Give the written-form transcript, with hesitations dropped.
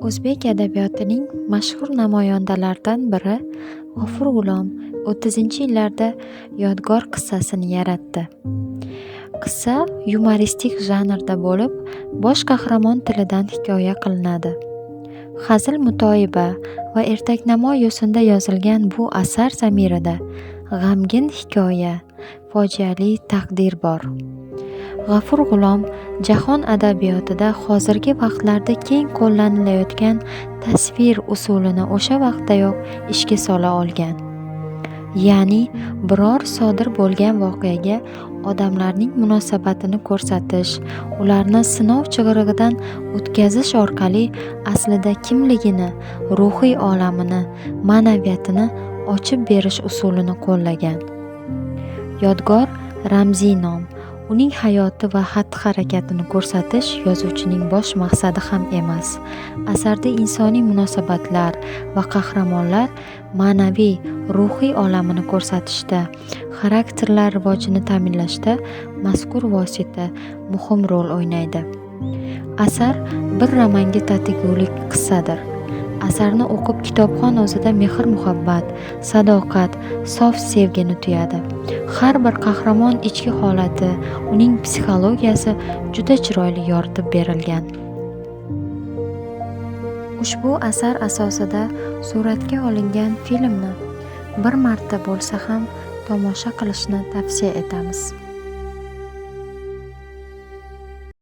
O'zbek adabiyotining mashhur namoyandalaridan biri G'afur G'ulom 30-yillarda yodgor qissasini yaratdi. Qissa yumoristik janrda bo'lib, bosh qahramon tilidan hikoya qilinadi. Hazil mutoyiba va ertaknamo yo'sinda yozilgan bu asar zamirida g'amgin hikoya, fojiali taqdir bor. G'afur G'ulom jahon adabiyotida hozirgi vaqtlarda keng qo'llanilayotgan tasvir usulini o'sha vaqtdayoq ishga sola olgan. Ya'ni biror sodir bo'lgan voqeaga odamlarning munosabatini ko'rsatish, ularni sinov chig'irig'idan o'tkazish orqali aslida kimligini, ruhiy olamini, ma'naviyatini ochib berish usulini qo'llagan. Yodgor ramziy nom. Uning hayoti va xatti-harakatini ko'rsatish yozuvchining bosh maqsadi ham emas. Asarda insoniy munosabatlar va qahramonlar ma'naviy, ruhiy olamini ko'rsatishda, xarakterlar rivojini ta'minlashda mazkur vosita muhim rol o'ynaydi. Asar bir romanga tatigulik qissadir. Asarni o'qib kitobxon o'zida mehr-muhabbat, sadoqat, sof sevgini tuyadi. Har bir qahramon ichki holati, uning psixologiyasi juda chiroyli yoritib berilgan. Ushbu asar asosida suratga olingan filmni bir marta bo'lsa ham tomosha qilishni tavsiya etamiz.